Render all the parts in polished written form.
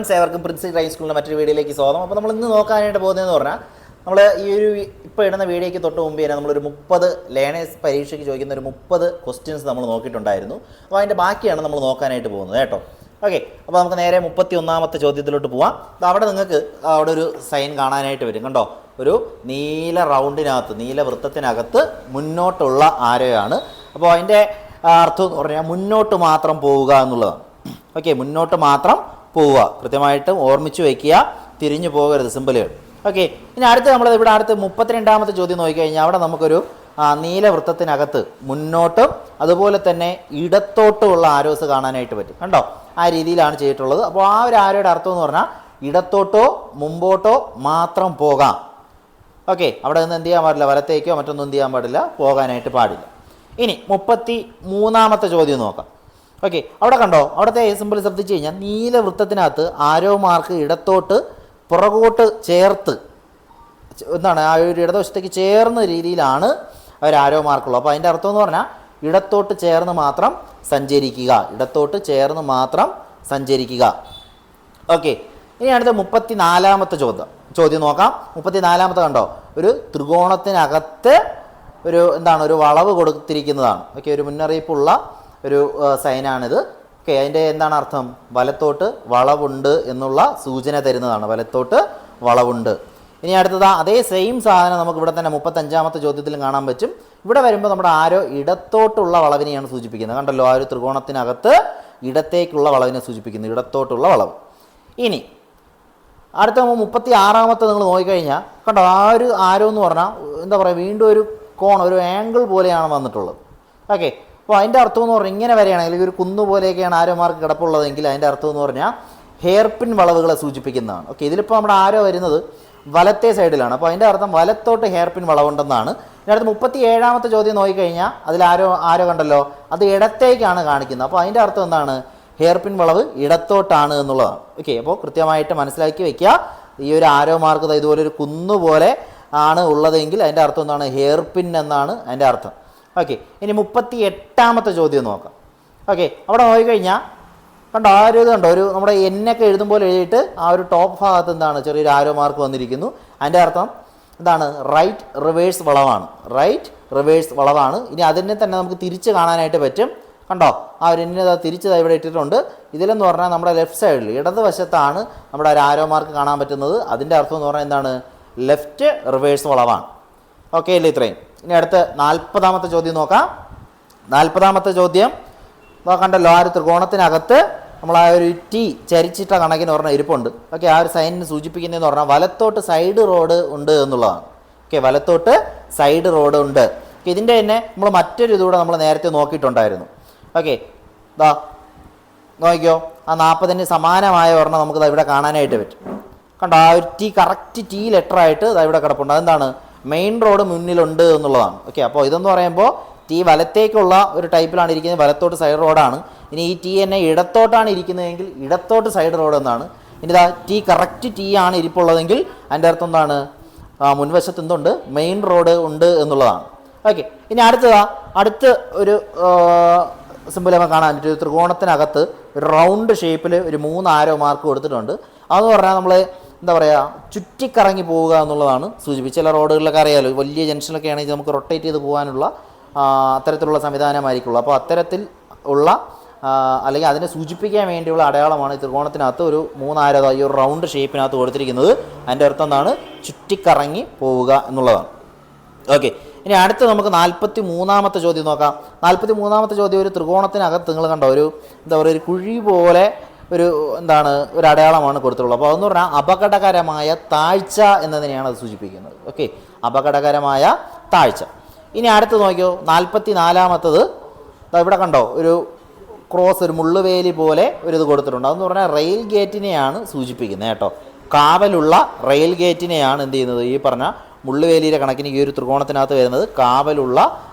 ഏവർക്കും principal driving സ്കൂളിൻ്റെ മറ്റൊരു വീഡിയോയിലേക്ക് സ്വാഗതം. അപ്പോൾ നമ്മൾ ഇന്ന് നോക്കാനായിട്ട് പോകുന്നതെന്ന് പറഞ്ഞാൽ നമ്മൾ ഈ ഒരു ഇപ്പോൾ ഇടുന്ന വീഡിയോയ്ക്ക് തൊട്ട് മുമ്പ് തന്നെ നമ്മളൊരു 30 ലേണേഴ്സ് പരീക്ഷയ്ക്ക് ചോദിക്കുന്ന ഒരു 30 ക്വസ്റ്റ്യൻസ് നമ്മൾ നോക്കിയിട്ടുണ്ടായിരുന്നു. അപ്പോൾ അതിൻ്റെ ബാക്കിയാണ് നമ്മൾ നോക്കാനായിട്ട് പോകുന്നത് കേട്ടോ. ഓക്കെ, അപ്പോൾ നമുക്ക് നേരെ 31ാമത്തെ ചോദ്യത്തിലോട്ട് പോവാം. അവിടെ നിങ്ങൾക്ക് അവിടെ ഒരു സൈൻ കാണാനായിട്ട് വരും, കണ്ടോ? ഒരു നീല റൗണ്ടിനകത്ത്, നീല വൃത്തത്തിനകത്ത് മുന്നോട്ടുള്ള ആരോയാണ്. അപ്പോൾ അതിൻ്റെ അർത്ഥം എന്ന് പറഞ്ഞാൽ മുന്നോട്ട് മാത്രം പോവുക എന്നുള്ളതാണ്. ഓക്കെ, മുന്നോട്ട് മാത്രം പോവുക, കൃത്യമായിട്ട് ഓർമ്മിച്ച് വയ്ക്കുക, തിരിഞ്ഞു പോകരുത് സിമ്പിളുകൾ. ഓക്കെ, ഇനി അടുത്ത് നമ്മൾ ഇവിടെ അടുത്ത് 32ാമത്തെ ചോദ്യം നോക്കിക്കഴിഞ്ഞാൽ അവിടെ നമുക്കൊരു നീല വൃത്തത്തിനകത്ത് മുന്നോട്ടും അതുപോലെ തന്നെ ഇടത്തോട്ടുമുള്ള ആരോസ് കാണാനായിട്ട് പറ്റും, കണ്ടോ? ആ രീതിയിലാണ് ചെയ്തിട്ടുള്ളത്. അപ്പോൾ ആ ഒരു ആരോയുടെ അർത്ഥം എന്ന് പറഞ്ഞാൽ ഇടത്തോട്ടോ മുമ്പോട്ടോ മാത്രം പോകാം. ഓക്കെ, അവിടെ നിന്ന് എന്ത് ചെയ്യാൻ പാടില്ല, വലത്തേക്കോ മറ്റൊന്നും എന്ത് ചെയ്യാൻ പാടില്ല, പോകാനായിട്ട് പാടില്ല. ഇനി 33ാമത്തെ ചോദ്യം നോക്കാം. ഓക്കെ, അവിടെ കണ്ടോ? അവിടുത്തെ സിമ്പിൾ ശ്രദ്ധിച്ചു കഴിഞ്ഞാൽ നീല വൃത്തത്തിനകത്ത് ആരോ മാർക്ക് ഇടത്തോട്ട് പുറകോട്ട് ചേർത്ത് എന്താണ് ആ ഒരു ഇടതുവശത്തേക്ക് ചേർന്ന രീതിയിലാണ് ഒരു ആരോ മാർക്കുള്ളത്. അപ്പോൾ അതിൻ്റെ അർത്ഥം എന്ന് പറഞ്ഞാൽ ഇടത്തോട്ട് ചേർന്ന് മാത്രം സഞ്ചരിക്കുക, ഇടത്തോട്ട് ചേർന്ന് മാത്രം സഞ്ചരിക്കുക. ഓക്കെ, ഇനി അടുത്ത 34ാമത്തെ ചോദ്യം നോക്കാം. 34ാമത്തെ കണ്ടോ? ഒരു ത്രികോണത്തിനകത്ത് ഒരു എന്താണ് ഒരു വളവ് കൊടുത്തിരിക്കുന്നതാണ്. ഓക്കെ, ഒരു മുന്നറിയിപ്പുള്ള ഒരു സൈനാണിത്. ഓക്കെ, അതിൻ്റെ എന്താണ് അർത്ഥം? വലത്തോട്ട് വളവുണ്ട് എന്നുള്ള സൂചന തരുന്നതാണ്, വലത്തോട്ട് വളവുണ്ട്. ഇനി അടുത്തത് അതേ സെയിം സാധനം നമുക്ക് ഇവിടെ തന്നെ 35ാമത്തെ ചോദ്യത്തിലും കാണാൻ പറ്റും. ഇവിടെ വരുമ്പോൾ നമ്മുടെ ആരോ ഇടത്തോട്ടുള്ള വളവിനെയാണ് സൂചിപ്പിക്കുന്നത്, കണ്ടല്ലോ? ആ ഒരു ത്രികോണത്തിനകത്ത് ഇടത്തേക്കുള്ള വളവിനെ സൂചിപ്പിക്കുന്നു, ഇടത്തോട്ടുള്ള വളവ്. ഇനി അടുത്ത 36ാമത്തെ നിങ്ങൾ നോക്കിക്കഴിഞ്ഞാൽ കണ്ടോ? ആ ഒരു ആരോ എന്ന് പറഞ്ഞാൽ എന്താ പറയുക, വീണ്ടും ഒരു ഒരു ആംഗിൾ പോലെയാണ് വന്നിട്ടുള്ളത്. ഓക്കെ, അപ്പോൾ അതിൻ്റെ അർത്ഥം എന്ന് പറഞ്ഞാൽ ഇങ്ങനെ വരികയാണെങ്കിൽ ഒരു കുന്നു പോലെയൊക്കെയാണ് ആരോ മാർക്ക് കിടപ്പുള്ളതെങ്കിൽ അതിൻ്റെ അർത്ഥം എന്ന് പറഞ്ഞാൽ ഹെയർ പിൻ വളവുകളെ സൂചിപ്പിക്കുന്നതാണ്. ഓക്കെ, ഇതിലിപ്പോൾ നമ്മുടെ ആരോ വരുന്നത് വലത്തെ സൈഡിലാണ്, അപ്പോൾ അതിൻ്റെ അർത്ഥം വലത്തോട്ട് ഹെയർ പിൻ വളവുണ്ടെന്നാണ്. ഇതിനടുത്ത് 37ാമത്തെ ചോദ്യം നോക്കിക്കഴിഞ്ഞാൽ അതിൽ ആരോ കണ്ടല്ലോ, അത് ഇടത്തേക്കാണ് കാണിക്കുന്നത്. അപ്പോൾ അതിൻ്റെ അർത്ഥം എന്താണ്? ഹെയർ പിൻ വളവ് ഇടത്തോട്ടാണ് എന്നുള്ളതാണ്. ഓക്കെ, അപ്പോൾ കൃത്യമായിട്ട് മനസ്സിലാക്കി വയ്ക്കുക. ഈ ഒരു ആരോ മാർക്ക് ഇതുപോലെ ഒരു കുന്നു പോലെ ആണ് ഉള്ളതെങ്കിൽ അതിൻ്റെ അർത്ഥം എന്താണ്? ഹെയർ പിൻ എന്നാണ് അതിൻ്റെ അർത്ഥം. ഓക്കെ, ഇനി 38ാമത്തെ ചോദ്യം നോക്കാം. ഓക്കെ, അവിടെ നോക്കിക്കഴിഞ്ഞാൽ കണ്ടോ? ആ ഒരു ഇത് കണ്ടോ? ഒരു നമ്മുടെ എന്നൊക്കെ എഴുതുമ്പോൾ എഴുതിയിട്ട് ആ ഒരു ടോപ്പ് ഭാഗത്ത് എന്താണ് ചെറിയൊരു ആരോ മാർക്ക് വന്നിരിക്കുന്നു. അതിൻ്റെ അർത്ഥം എന്താണ്? റൈറ്റ് റിവേഴ്സ് വളവാണ്, റൈറ്റ് റിവേഴ്സ് വളവാണ്. ഇനി അതിനെ തന്നെ നമുക്ക് തിരിച്ച് കാണാനായിട്ട് പറ്റും, കണ്ടോ? ആ ഒരു എന്നെ തിരിച്ച് ഇവിടെ ഇട്ടിട്ടുണ്ട്. ഇതിലെന്ന് പറഞ്ഞാൽ നമ്മുടെ ലെഫ്റ്റ് സൈഡിൽ ഇടതുവശത്താണ് നമ്മുടെ ഒരു ആരോ മാർക്ക് കാണാൻ പറ്റുന്നത്. അതിൻ്റെ അർത്ഥം എന്ന് പറഞ്ഞാൽ എന്താണ്? Left reverse വളവാണ്. ഓക്കെ അല്ലേ? ഇത്രയും. ഇനി അടുത്ത 40ാമത്തെ ചോദ്യം നോക്കാം. 40ാമത്തെ ചോദ്യം കണ്ടല്ലോ? ആ ഒരു ത്രികോണത്തിനകത്ത് നമ്മൾ ആ ഒരു ടി ചരിച്ചിട്ട കണക്കിന് പറഞ്ഞാൽ ഇരിപ്പുണ്ട്. ഓക്കെ, ആ ഒരു സൈനിന് സൂചിപ്പിക്കുന്നതെന്ന് പറഞ്ഞാൽ വലത്തോട്ട് സൈഡ് റോഡ് ഉണ്ട് എന്നുള്ളതാണ്. ഓക്കെ, വലത്തോട്ട് സൈഡ് റോഡ് ഉണ്ട്. ഇതിൻ്റെ തന്നെ നമ്മൾ മറ്റൊരു ഇതുകൂടെ നമ്മൾ നേരത്തെ നോക്കിയിട്ടുണ്ടായിരുന്നു. ഓക്കെ, ഇതാ നോക്കിക്കോ, ആ 40ന് സമാനമായ ഒരെണ്ണം നമുക്ക് ഇവിടെ കാണാനായിട്ട് പറ്റും, കണ്ടോ? ആ ഒരു ടി കറക്റ്റ് ടി ലെറ്ററായിട്ട് ഇവിടെ കിടപ്പുണ്ട്. അതെന്താണ്? മെയിൻ റോഡ് മുന്നിലുണ്ട് എന്നുള്ളതാണ്. ഓക്കെ, അപ്പോൾ ഇതെന്ന് പറയുമ്പോൾ ടി വലത്തേക്കുള്ള ഒരു ടൈപ്പിലാണ് ഇരിക്കുന്നത്, വലത്തോട്ട് സൈഡ് റോഡാണ്. ഇനി ഈ ടി എന്നെ ഇടത്തോട്ടാണ് ഇരിക്കുന്നതെങ്കിൽ ഇടത്തോട്ട് സൈഡ് റോഡ് എന്നാണ്. ഇനി ഇതാ ടി കറക്റ്റ് ടി ആണ് ഇരിപ്പുള്ളതെങ്കിൽ അതിൻ്റെ അർത്ഥം എന്താണ്? മുൻവശത്ത് എന്തുണ്ട്? മെയിൻ റോഡ് ഉണ്ട് എന്നുള്ളതാണ്. ഓക്കെ, ഇനി അടുത്ത് ഒരു സിമ്പിൾ നമുക്ക് കാണാൻ പറ്റും. ത്രികോണത്തിനകത്ത് ഒരു റൗണ്ട് ഷേപ്പിൽ ഒരു 3 ആരോ മാർക്ക് കൊടുത്തിട്ടുണ്ട്. അതെന്ന് പറഞ്ഞാൽ നമ്മൾ എന്താ പറയുക, ചുറ്റിക്കറങ്ങി പോവുക എന്നുള്ളതാണ് സൂചിപ്പിച്ച്. ചില റോഡുകളിലൊക്കെ അറിയാമല്ലോ, വലിയ ജംഗ്ഷനിലൊക്കെ ആണെങ്കിൽ നമുക്ക് റൊട്ടേറ്റ് ചെയ്ത് പോകാനുള്ള അത്തരത്തിലുള്ള സംവിധാനമായിരിക്കുള്ളൂ. അപ്പോൾ അത്തരത്തിൽ ഉള്ള അല്ലെങ്കിൽ അതിനെ സൂചിപ്പിക്കാൻ വേണ്ടിയുള്ള അടയാളമാണ് ഈ ത്രികോണത്തിനകത്ത് ഒരു 3 ആരോ ഈ ഒരു റൗണ്ട് ഷേപ്പിനകത്ത് കൊടുത്തിരിക്കുന്നത്. അതിൻ്റെ അർത്ഥം എന്താണ്? ചുറ്റിക്കറങ്ങി പോവുക എന്നുള്ളതാണ്. ഓക്കെ, ഇനി അടുത്ത് നമുക്ക് 43ാമത്തെ ചോദ്യം നോക്കാം. 43ാമത്തെ ചോദ്യം ഒരു ത്രികോണത്തിനകത്ത് നിങ്ങൾ കണ്ടോ ഒരു എന്താ പറയുക, ഒരു കുഴി പോലെ ഒരു എന്താണ് ഒരു അടയാളമാണ് കൊടുത്തിട്ടുള്ളത്. അപ്പോൾ അതെന്ന് പറഞ്ഞാൽ അപകടകരമായ താഴ്ച എന്നതിനെയാണ് അത് സൂചിപ്പിക്കുന്നത്. ഓക്കെ, അപകടകരമായ താഴ്ച. ഇനി അടുത്ത് നോക്കിയോ, 44ാമത്തത് ഇവിടെ കണ്ടോ ഒരു ക്രോസ്, ഒരു മുള്ളുവേലി പോലെ ഒരു ഇത് കൊടുത്തിട്ടുണ്ട്. അതെന്ന് പറഞ്ഞാൽ റെയിൽ ഗേറ്റിനെയാണ് സൂചിപ്പിക്കുന്നത് കേട്ടോ. കാവലുള്ള റെയിൽ ഗേറ്റിനെയാണ് എന്ത് ചെയ്യുന്നത്? ഈ പറഞ്ഞ മുള്ളുവേലിയുടെ കണക്കിന് ഈ ഒരു ത്രികോണത്തിനകത്ത് വരുന്നത് കാവലുള്ള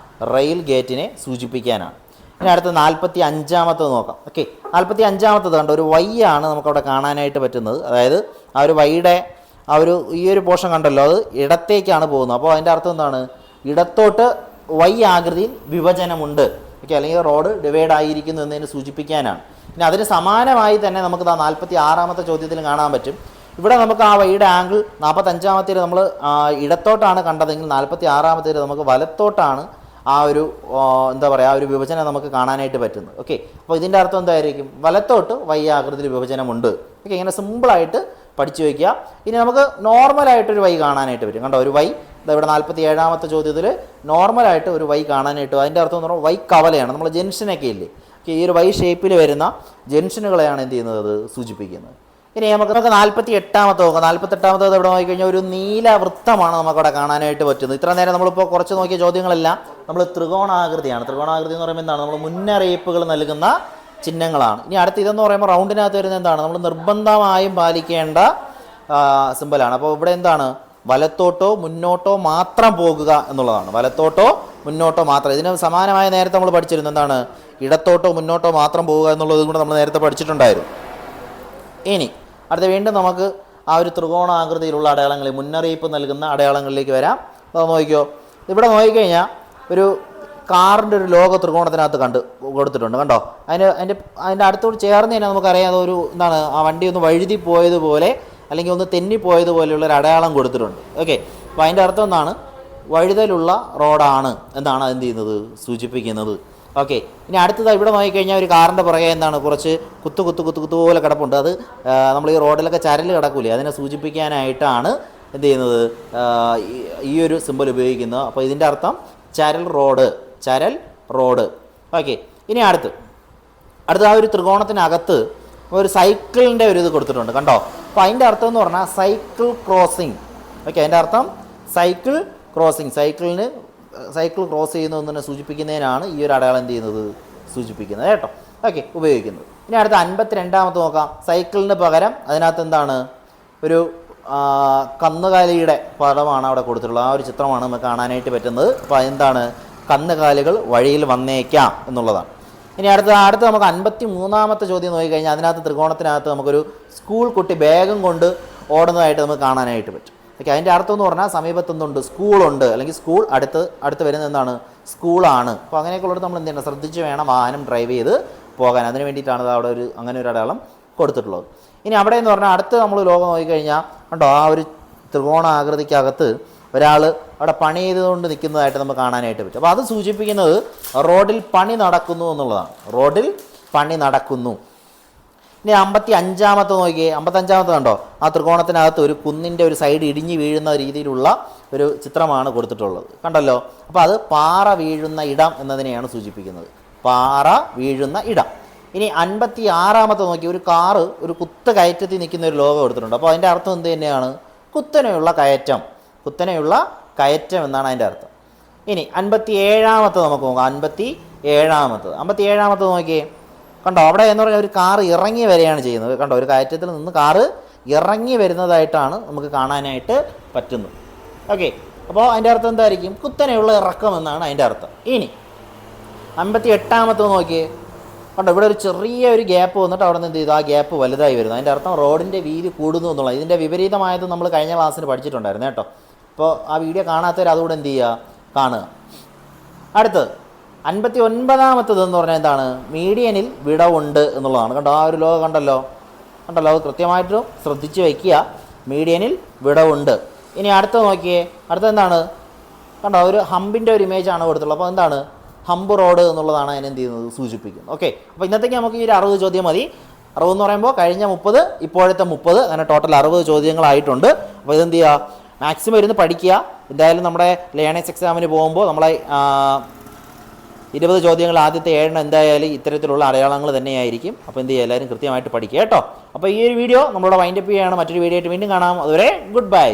റെയിൽ ഗേറ്റിനെ സൂചിപ്പിക്കാനാണ്. ഇനി അടുത്ത 45ാമത്തത് നോക്കാം. ഓക്കെ, 45ാമത്തത് കണ്ടോ ഒരു വൈ ആണ് നമുക്കവിടെ കാണാനായിട്ട് പറ്റുന്നത്. അതായത് ആ ഒരു വൈയുടെ ആ ഒരു ഈ ഒരു പോർഷൻ കണ്ടല്ലോ, അത് ഇടത്തേക്കാണ് പോകുന്നത്. അപ്പോൾ അതിൻ്റെ അർത്ഥം എന്താണ്? ഇടത്തോട്ട് വൈ ആകൃതിയിൽ വിഭജനമുണ്ട്. ഓക്കെ, അല്ലെങ്കിൽ റോഡ് ഡിവൈഡ് ആയിരിക്കുന്നു എന്നതിന് സൂചിപ്പിക്കാനാണ്. ഇനി അതിന് സമാനമായി തന്നെ നമുക്ക് 46-ാമത്തെ ചോദ്യത്തിൽ കാണാൻ പറ്റും. ഇവിടെ നമുക്ക് ആ വഴിയുടെ ആംഗിൾ 45-ാമത്തേൽ നമ്മൾ ഇടത്തോട്ടാണ് കണ്ടതെങ്കിൽ 46-ാമത്തേൽ നമുക്ക് വലത്തോട്ടാണ് ആ ഒരു എന്താ പറയുക, ആ ഒരു വിഭജനം നമുക്ക് കാണാനായിട്ട് പറ്റുന്നത്. ഓക്കെ, അപ്പോൾ ഇതിൻ്റെ അർത്ഥം എന്തായിരിക്കും? വലത്തോട്ട് വൈ ആകൃതിയിൽ വിഭജനമുണ്ട്. ഓക്കെ, ഇങ്ങനെ സിമ്പിളായിട്ട് പഠിച്ചു വയ്ക്കുക. ഇനി നമുക്ക് നോർമലായിട്ടൊരു വൈ കാണാനായിട്ട് പറ്റും. കണ്ടോ, ഒരു വൈ ഇവിടെ 47-ാമത്തെ ചോദ്യത്തിൽ നോർമലായിട്ട് ഒരു വൈ കാണാനായിട്ട്. അതിൻ്റെ അർത്ഥം എന്ന് പറഞ്ഞാൽ വൈ കവലയാണ്. നമ്മൾ ജംഗ്ഷനൊക്കെ ഇല്ലേ, ഈ ഒരു വൈ ഷേപ്പിൽ വരുന്ന ജംഗ്ഷനുകളെയാണ് എന്ത് ചെയ്യുന്നത്, സൂചിപ്പിക്കുന്നത്. ഇനി നമുക്ക് 48-ാമത്തെ നോക്കാം. 48-ാമത്തേത് ഇവിടെ നോക്കിക്കഴിഞ്ഞാൽ ഒരു നീല വൃത്തമാണ് നമുക്കവിടെ കാണാനായിട്ട് പറ്റുന്നത്. ഇത്ര നേരം നമ്മളിപ്പോൾ കുറച്ച് നോക്കിയ ചോദ്യങ്ങളെല്ലാം നമ്മൾ ത്രികോണാകൃതിയാണ്. ത്രികോണാകൃതി എന്ന് പറയുമ്പോൾ എന്താണ്? നമ്മൾ മുന്നറിയിപ്പുകൾ നൽകുന്ന ചിഹ്നങ്ങളാണ്. ഇനി അടുത്ത് ഇതെന്ന് പറയുമ്പോൾ റൗണ്ടിനകത്ത് വരുന്നത് എന്താണ്? നമ്മൾ നിർബന്ധമായും പാലിക്കേണ്ട സിമ്പലാണ്. അപ്പോൾ ഇവിടെ എന്താണ്? വലത്തോട്ടോ മുന്നോട്ടോ മാത്രം പോകുക എന്നുള്ളതാണ്. വലത്തോട്ടോ മുന്നോട്ടോ മാത്രം. ഇതിന് സമാനമായ നേരത്തെ നമ്മൾ പഠിച്ചിരുന്നു എന്താണ്? ഇടത്തോട്ടോ മുന്നോട്ടോ മാത്രം പോവുക എന്നുള്ളത് കൂടെ നമ്മൾ നേരത്തെ പഠിച്ചിട്ടുണ്ടായിരുന്നു. ഇനി അടുത്ത വീണ്ടും നമുക്ക് ആ ഒരു ത്രികോണാകൃതിയിലുള്ള അടയാളങ്ങളിൽ മുന്നറിയിപ്പ് നൽകുന്ന അടയാളങ്ങളിലേക്ക് വരാം. അപ്പോൾ നോക്കിക്കോ, ഇവിടെ നോക്കിക്കഴിഞ്ഞാൽ ഒരു കാറിൻ്റെ ഒരു ലോഗോ ത്രികോണത്തിനകത്ത് കൊടുത്തിട്ടുണ്ട്. കണ്ടോ, അതിൻ്റെ അടുത്തോട് ചേർന്ന് തന്നെ നമുക്കറിയാം ഒരു എന്താണ്, ആ വണ്ടി ഒന്ന് വഴുതി പോയതുപോലെ അല്ലെങ്കിൽ ഒന്ന് തെന്നിപ്പോയതുപോലെയുള്ള ഒരു അടയാളം കൊടുത്തിട്ടുണ്ട്. ഓക്കെ, അപ്പോൾ അതിൻ്റെ അർത്ഥം എന്താണ്? വഴുതലുള്ള റോഡാണ് എന്നാണ് അതെന്ത് ചെയ്യുന്നത്, സൂചിപ്പിക്കുന്നത്. ഓക്കെ, ഇനി അടുത്തത് ഇവിടെ നോക്കിക്കഴിഞ്ഞാൽ ഒരു കാറിൻ്റെ പുറകെ എന്താണ്, കുറച്ച് കുത്തു പോലെ കിടപ്പുണ്ട്. അത് നമ്മൾ ഈ റോഡിലൊക്കെ ചരൽ കിടക്കൂലേ, അതിനെ സൂചിപ്പിക്കാനായിട്ടാണ് എന്ത് ചെയ്യുന്നത്, ഈ ഒരു സിമ്പൽ ഉപയോഗിക്കുന്നത്. അപ്പോൾ ഇതിൻ്റെ അർത്ഥം ചരൽ റോഡ്. ഓക്കെ, ഇനി അടുത്ത് ആ ഒരു ത്രികോണത്തിനകത്ത് ഒരു സൈക്കിളിൻ്റെ ഒരു ഇത് കൊടുത്തിട്ടുണ്ട്. കണ്ടോ, അപ്പോൾ അതിൻ്റെ അർത്ഥം എന്ന് പറഞ്ഞാൽ സൈക്കിൾ ക്രോസിങ്. ഓക്കെ, അതിൻ്റെ അർത്ഥം സൈക്കിൾ ക്രോസിങ്. സൈക്കിൾ ക്രോസ് ചെയ്യുന്ന ഒന്നിനെ സൂചിപ്പിക്കുന്നതിനാണ് ഈ ഒരു അടയാളം എന്ത് ചെയ്യുന്നത്, സൂചിപ്പിക്കുന്നത് കേട്ടോ. ഓക്കെ, ഉപയോഗിക്കുന്നത്. ഇനി അടുത്ത 52-ാമത്തെ നോക്കാം. സൈക്കിളിന് പകരം അതിനകത്ത് എന്താണ്, ഒരു കന്നുകാലിയുടെ പടമാണ് അവിടെ കൊടുത്തിട്ടുള്ളത്. ആ ഒരു ചിത്രമാണ് നമുക്ക് കാണാനായിട്ട് പറ്റുന്നത്. അപ്പോൾ എന്താണ്, കന്നുകാലികൾ വഴിയിൽ വന്നേക്കാം എന്നുള്ളതാണ്. ഇനി അടുത്ത നമുക്ക് 53-ാമത്തെ ചോദ്യം നോക്കിക്കഴിഞ്ഞാൽ അതിനകത്ത് ത്രികോണത്തിനകത്ത് നമുക്കൊരു സ്കൂൾ കുട്ടി ബാഗും കൊണ്ട് ഓടുന്നതായിട്ട് നമുക്ക് കാണാനായിട്ട് പറ്റും. ഓക്കെ, അതിൻ്റെ അർത്ഥം എന്ന് പറഞ്ഞാൽ സമീപത്തൊന്നുണ്ട്, സ്കൂളുണ്ട്, അല്ലെങ്കിൽ സ്കൂൾ അടുത്ത് വരുന്നത് എന്താണ്, സ്കൂളാണ്. അപ്പോൾ അങ്ങനെയൊക്കെയുള്ളത് നമ്മൾ എന്ത് ചെയ്യണം, ശ്രദ്ധിച്ച് വേണം വാഹനം ഡ്രൈവ് ചെയ്ത് പോകാൻ. അതിന് വേണ്ടിയിട്ടാണ് അവിടെ അങ്ങനെ ഒരു അടയാളം കൊടുത്തിട്ടുള്ളത്. ഇനി അവിടെ എന്ന് പറഞ്ഞാൽ അടുത്ത് നമ്മൾ ലോകം നോക്കിക്കഴിഞ്ഞാൽ കണ്ടോ, ആ ഒരു ത്രികോണാകൃതിക്കകത്ത് ഒരാൾ അവിടെ പണി ചെയ്തുകൊണ്ട് നിൽക്കുന്നതായിട്ട് നമുക്ക് കാണാനായിട്ട് പറ്റും. അപ്പോൾ അത് സൂചിപ്പിക്കുന്നത് റോഡിൽ പണി നടക്കുന്നു എന്നുള്ളതാണ്. റോഡിൽ പണി നടക്കുന്നു. ഇനി 55-ാമത്തെ നോക്കിയേ. 55-ാമത്തെ കണ്ടോ, ആ ത്രികോണത്തിനകത്ത് ഒരു കുന്നിൻ്റെ ഒരു സൈഡ് ഇടിഞ്ഞ് വീഴുന്ന രീതിയിലുള്ള ഒരു ചിത്രമാണ് കൊടുത്തിട്ടുള്ളത്. കണ്ടല്ലോ, അപ്പോൾ അത് പാറ വീഴുന്ന ഇടം എന്നതിനെയാണ് സൂചിപ്പിക്കുന്നത്. പാറ വീഴുന്ന ഇടം. ഇനി 56-ാമത്തെ നോക്കി, ഒരു കാറ് ഒരു കുത്ത് കയറ്റത്തിൽ നിൽക്കുന്ന ഒരു ലോഗോ എടുത്തിട്ടുണ്ട്. അപ്പോൾ അതിൻ്റെ അർത്ഥം എന്ത് തന്നെയാണ്, കുത്തനെയുള്ള കയറ്റം എന്നാണ് അതിൻ്റെ അർത്ഥം. ഇനി 57-ാമത്തെ നമുക്ക് നോക്കാം. 57-ാമത്തെ നോക്കിയേ. കണ്ടോ, അവിടെ എന്ന് പറഞ്ഞാൽ ഒരു കാറ് ഇറങ്ങി വരികയാണ് ചെയ്യുന്നത്. കണ്ടോ, ഒരു കയറ്റത്തിൽ നിന്ന് കാറ് ഇറങ്ങി വരുന്നതായിട്ടാണ് നമുക്ക് കാണാനായിട്ട് പറ്റുന്നത്. ഓക്കെ, അപ്പോൾ അതിൻ്റെ അർത്ഥം എന്തായിരിക്കും, കുത്തനെയുള്ള ഇറക്കം എന്നാണ് അതിൻ്റെ അർത്ഥം. ഇനി 58-ാമത്തെ നോക്കിയേ. കണ്ടോ, ഇവിടെ ഒരു ചെറിയ ഒരു ഗ്യാപ്പ് വന്നിട്ട് അവിടെ നിന്ന് എന്ത് ചെയ്തു, ആ ഗ്യാപ്പ് വലുതായി വരുന്നു. അതിൻ്റെ അർത്ഥം റോഡിൻ്റെ വീതി കൂടുന്നു എന്നുള്ളത്. ഇതിൻ്റെ വിപരീതമായത് നമ്മൾ കഴിഞ്ഞ ക്ലാസ്സിന് പഠിച്ചിട്ടുണ്ടായിരുന്നു കേട്ടോ. അപ്പോൾ ആ വീഡിയോ കാണാത്തവർ അതുകൂടെ എന്ത് ചെയ്യുക, കാണുക. അടുത്തത് 59-ാമത്തേത് എന്ന് പറഞ്ഞാൽ എന്താണ്, മീഡിയനിൽ വിടവുണ്ട് എന്നുള്ളതാണ്. കണ്ടോ, ആ ഒരു ലോഗോ കണ്ടല്ലോ, അത് കൃത്യമായിട്ടും ശ്രദ്ധിച്ച് വയ്ക്കുക. മീഡിയനിൽ വിടവുണ്ട്. ഇനി അടുത്തത് നോക്കിയേ. അടുത്തെന്താണ്, കണ്ടോ, ഒരു ഹമ്പിൻ്റെ ഒരു ഇമേജാണ് കൊടുത്തുള്ളത്. അപ്പോൾ എന്താണ്, ഹമ്പ് റോഡ് എന്നുള്ളതാണ് അതിനെന്ത് ചെയ്യുന്നത്, സൂചിപ്പിക്കുന്നത്. ഓക്കെ, അപ്പോൾ ഇന്നത്തേക്ക് നമുക്ക് ഈ ഒരു 60 ചോദ്യം മതി. 60 എന്ന് പറയുമ്പോൾ കഴിഞ്ഞ 30, ഇപ്പോഴത്തെ 30, അങ്ങനെ ടോട്ടൽ 60 ചോദ്യങ്ങളായിട്ടുണ്ട്. അപ്പോൾ ഇതെന്ത് ചെയ്യുക, മാക്സിമം ഇരുന്ന് പഠിക്കുക. എന്തായാലും നമ്മുടെ ലേണേഴ്സ് എക്സാമിന് പോകുമ്പോൾ നമ്മളെ 20 ചോദ്യങ്ങൾ ആദ്യത്തെ 7 എന്തായാലും ഇത്തരത്തിലുള്ള അടയാളങ്ങൾ തന്നെയായിരിക്കും. അപ്പോൾ എന്ത് ചെയ്യുക, എല്ലാവരും കൃത്യമായിട്ട് പഠിക്കുക കേട്ടോ. അപ്പോൾ ഈ ഒരു വീഡിയോ നമ്മളോട് വൈൻഡപ്പ് ചെയ്യുകയാണ്. മറ്റൊരു വീഡിയോ ആയിട്ട് വീണ്ടും കാണാം. അതുവരെ ഗുഡ് ബൈ.